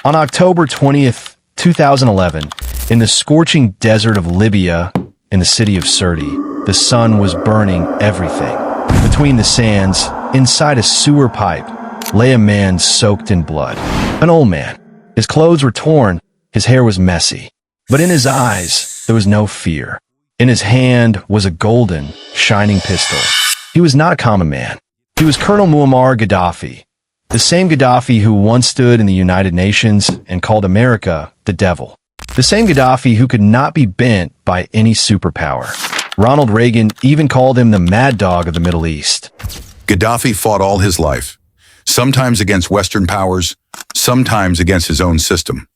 On October 20th, 2011, in the scorching desert of Libya, in the city of Sirte, the sun was burning everything. Between the sands, inside a sewer pipe, lay a man soaked in blood. An old man. His clothes were torn, his hair was messy. But in his eyes, there was no fear. In his hand was a golden, shining pistol. He was not a common man. He was Colonel Muammar Gaddafi, the same Gaddafi who once stood in the United Nations and called America the devil. The same Gaddafi who could not be bent by any superpower. Ronald Reagan even called him the mad dog of the Middle East. Gaddafi fought all his life, sometimes against Western powers, sometimes against his own system.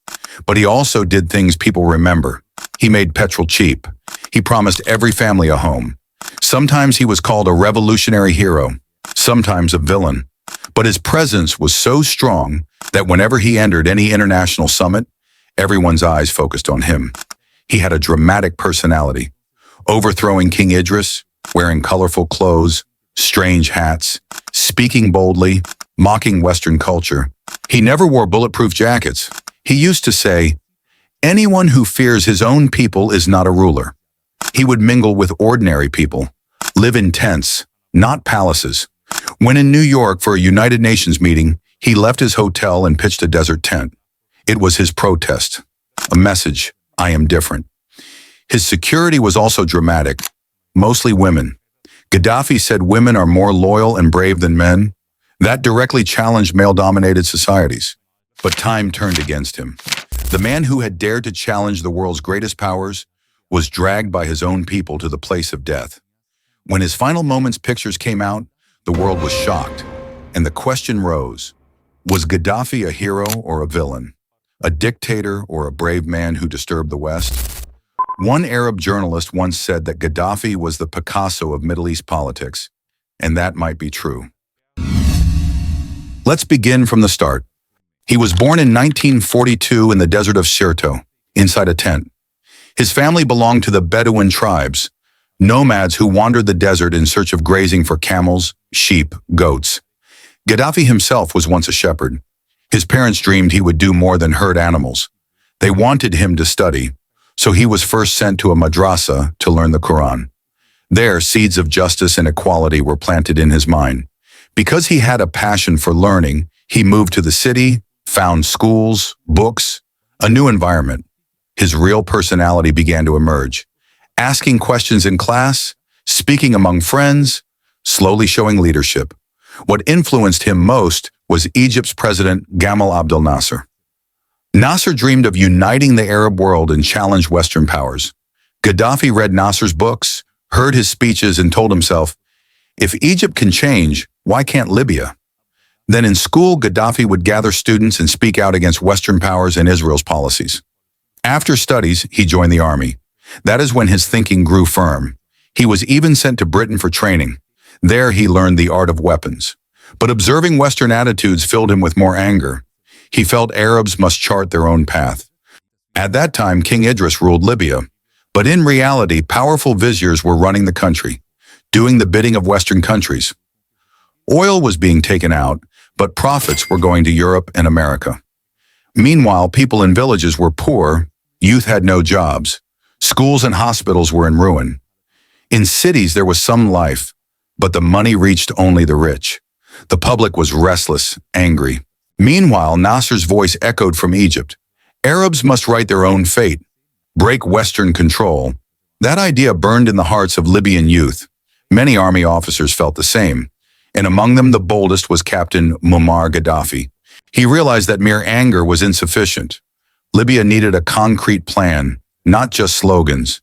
But he also did things people remember. He made petrol cheap. He promised every family a home. Sometimes he was called a revolutionary hero, sometimes a villain. But his presence was so strong that whenever he entered any international summit, everyone's eyes focused on him. He had a dramatic personality, overthrowing King Idris, wearing colorful clothes, strange hats, speaking boldly, mocking Western culture. He never wore bulletproof jackets. He used to say, "Anyone who fears his own people is not a ruler." He would mingle with ordinary people, live in tents, not palaces. When in New York for a United Nations meeting, he left his hotel and pitched a desert tent. It was his protest, a message, I am different. His security was also dramatic, mostly women. Gaddafi said women are more loyal and brave than men. That directly challenged male-dominated societies. But time turned against him. The man who had dared to challenge the world's greatest powers was dragged by his own people to the place of death. When his final moments pictures came out, the world was shocked, and the question rose, was Gaddafi a hero or a villain? A dictator or a brave man who disturbed the West? One Arab journalist once said that Gaddafi was the Picasso of Middle East politics, and that might be true. Let's begin from the start. He was born in 1942 in the desert of Sirte, inside a tent. His family belonged to the Bedouin tribes, nomads who wandered the desert in search of grazing for camels, sheep, goats. Gaddafi himself was once a shepherd. His parents dreamed he would do more than herd animals. They wanted him to study, so he was first sent to a madrasa to learn the Quran. There, seeds of justice and equality were planted in his mind. Because he had a passion for learning, he moved to the city, found schools, books, a new environment. His real personality began to emerge, asking questions in class, speaking among friends, slowly showing leadership. What influenced him most was Egypt's president Gamal Abdel Nasser. Nasser dreamed of uniting the Arab world and challenged Western powers. Gaddafi read Nasser's books, heard his speeches, and told himself, if Egypt can change, why can't Libya? Then in school, Gaddafi would gather students and speak out against Western powers and Israel's policies. After studies, he joined the army. That is when his thinking grew firm. He was even sent to Britain for training. There he learned the art of weapons. But observing Western attitudes filled him with more anger. He felt Arabs must chart their own path. At that time, King Idris ruled Libya. But in reality, powerful viziers were running the country, doing the bidding of Western countries. Oil was being taken out, but profits were going to Europe and America. Meanwhile, people in villages were poor, youth had no jobs, schools and hospitals were in ruin. In cities, there was some life, but the money reached only the rich. The public was restless, angry. Meanwhile, Nasser's voice echoed from Egypt. Arabs must write their own fate, break Western control. That idea burned in the hearts of Libyan youth. Many army officers felt the same, and among them the boldest was Captain Muammar Gaddafi. He realized that mere anger was insufficient. Libya needed a concrete plan, not just slogans.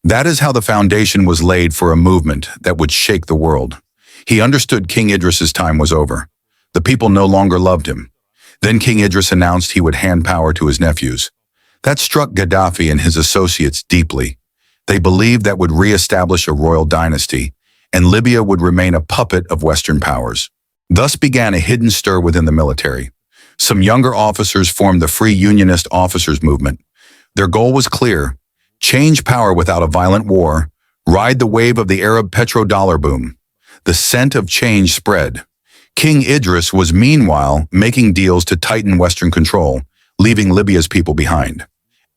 That is how the foundation was laid for a movement that would shake the world. He understood King Idris's time was over. The people no longer loved him. Then King Idris announced he would hand power to his nephews. That struck Gaddafi and his associates deeply. They believed that would re-establish a royal dynasty, and Libya would remain a puppet of Western powers. Thus began a hidden stir within the military. Some younger officers formed the Free Unionist Officers Movement. Their goal was clear: change power without a violent war, ride the wave of the Arab petrodollar boom. The scent of change spread. King Idris was meanwhile making deals to tighten Western control, leaving Libya's people behind.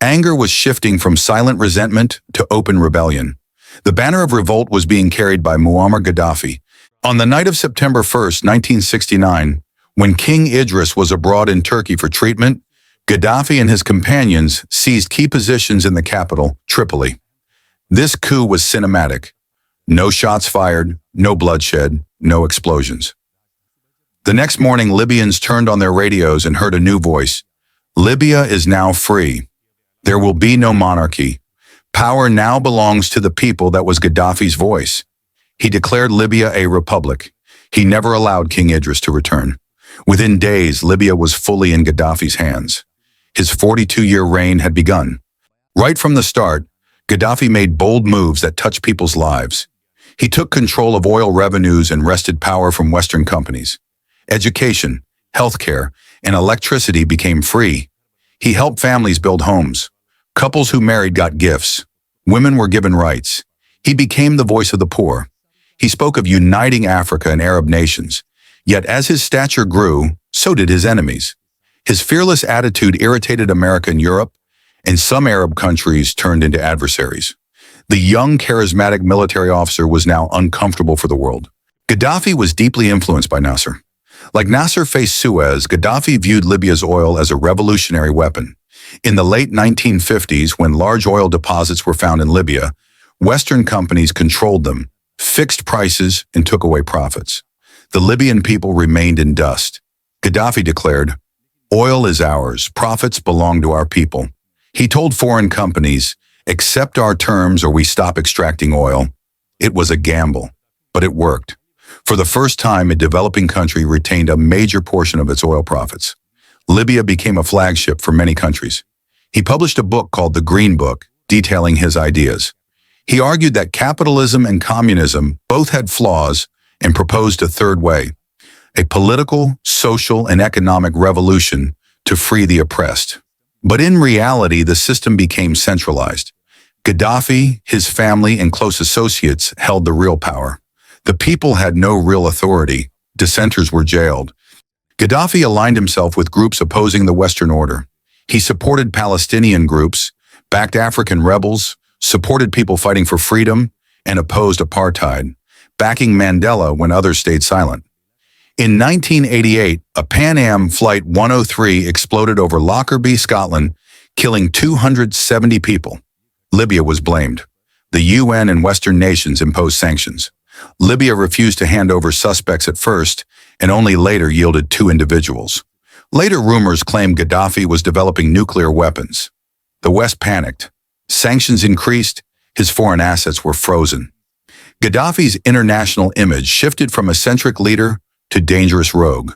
Anger was shifting from silent resentment to open rebellion. The banner of revolt was being carried by Muammar Gaddafi. On the night of September 1st, 1969, when King Idris was abroad in Turkey for treatment, Gaddafi and his companions seized key positions in the capital, Tripoli. This coup was cinematic. No shots fired, no bloodshed, no explosions. The next morning, Libyans turned on their radios and heard a new voice. Libya is now free. There will be no monarchy. Power now belongs to the people. That was Gaddafi's voice. He declared Libya a republic. He never allowed King Idris to return. Within days, Libya was fully in Gaddafi's hands. His 42-year reign had begun. Right from the start, Gaddafi made bold moves that touched people's lives. He took control of oil revenues and wrested power from Western companies. Education, healthcare, and electricity became free. He helped families build homes. Couples who married got gifts. Women were given rights. He became the voice of the poor. He spoke of uniting Africa and Arab nations. Yet as his stature grew, so did his enemies. His fearless attitude irritated America and Europe, and some Arab countries turned into adversaries. The young, charismatic military officer was now uncomfortable for the world. Gaddafi was deeply influenced by Nasser. Like Nasser faced Suez, Gaddafi viewed Libya's oil as a revolutionary weapon. In the late 1950s, when large oil deposits were found in Libya, Western companies controlled them, fixed prices, and took away profits. The Libyan people remained in dust. Gaddafi declared, "Oil is ours, profits belong to our people." He told foreign companies, "Accept our terms or we stop extracting oil." It was a gamble, but it worked. For the first time, a developing country retained a major portion of its oil profits. Libya became a flagship for many countries. He published a book called The Green Book, detailing his ideas. He argued that capitalism and communism both had flaws and proposed a third way, a political, social, and economic revolution to free the oppressed. But in reality, the system became centralized. Gaddafi, his family, and close associates held the real power. The people had no real authority. Dissenters were jailed. Gaddafi aligned himself with groups opposing the Western order. He supported Palestinian groups, backed African rebels, supported people fighting for freedom, and opposed apartheid, backing Mandela when others stayed silent. In 1988, a Pan Am Flight 103 exploded over Lockerbie, Scotland, killing 270 people. Libya was blamed. The UN and Western nations imposed sanctions. Libya refused to hand over suspects at first, and only later yielded 2 individuals. Later rumors claimed Gaddafi was developing nuclear weapons. The West panicked. Sanctions increased. His foreign assets were frozen. Gaddafi's international image shifted from eccentric leader to dangerous rogue.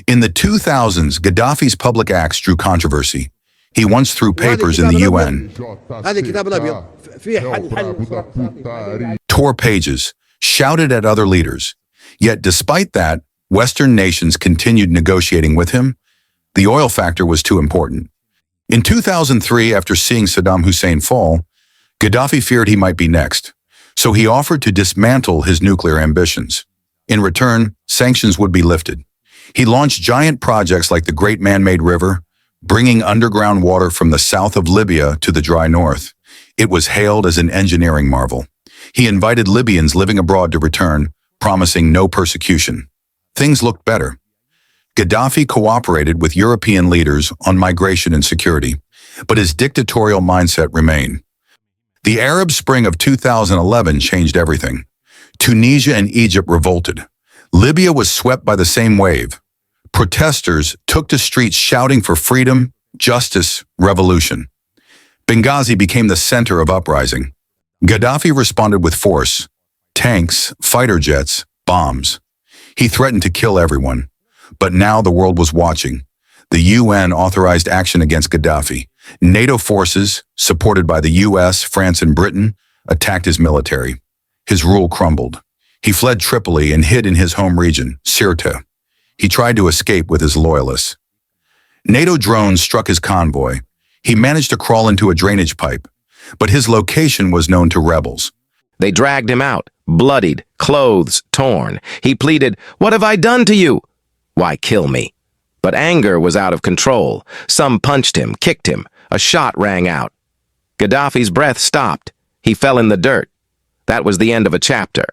In the 2000s, Gaddafi's public acts drew controversy. He once threw papers in the UN, tore pages, shouted at other leaders. Yet despite that, Western nations continued negotiating with him. The oil factor was too important. In 2003, after seeing Saddam Hussein fall, Gaddafi feared he might be next, so he offered to dismantle his nuclear ambitions. In return, sanctions would be lifted. He launched giant projects like the Great Man-Made River, bringing underground water from the south of Libya to the dry north. It was hailed as an engineering marvel. He invited Libyans living abroad to return, promising no persecution. Things looked better. Gaddafi cooperated with European leaders on migration and security, but his dictatorial mindset remained. The Arab Spring of 2011 changed everything. Tunisia and Egypt revolted. Libya was swept by the same wave. Protesters took to streets shouting for freedom, justice, revolution. Benghazi became the center of uprising. Gaddafi responded with force: tanks, fighter jets, bombs. He threatened to kill everyone. But now the world was watching. The UN authorized action against Gaddafi. NATO forces, supported by the US, France, and Britain, attacked his military. His rule crumbled. He fled Tripoli and hid in his home region, Sirte. He tried to escape with his loyalists. NATO drones struck his convoy. He managed to crawl into a drainage pipe, but his location was known to rebels. They dragged him out, bloodied, clothes torn. He pleaded, "What have I done to you?" "Why, kill me." But anger was out of control. Some punched him, kicked him. A shot rang out. Gaddafi's breath stopped. He fell in the dirt. That was the end of a chapter.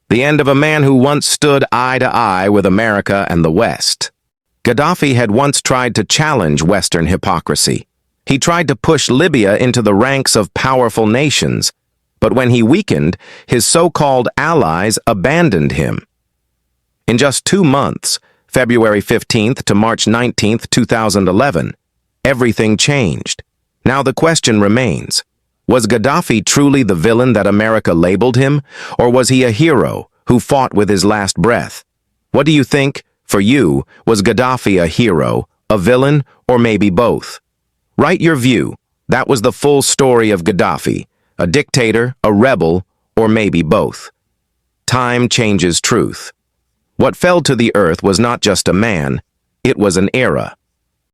The end of a man who once stood eye to eye with America and the West. Gaddafi had once tried to challenge Western hypocrisy. He tried to push Libya into the ranks of powerful nations. But when he weakened, his so-called allies abandoned him. In just 2 months, February 15th to March 19th, 2011, everything changed. Now the question remains, was Gaddafi truly the villain that America labeled him, or was he a hero who fought with his last breath? What do you think, for you, was Gaddafi a hero, a villain, or maybe both? Write your view. That was the full story of Gaddafi, a dictator, a rebel, or maybe both. Time changes truth. What fell to the earth was not just a man, it was an era.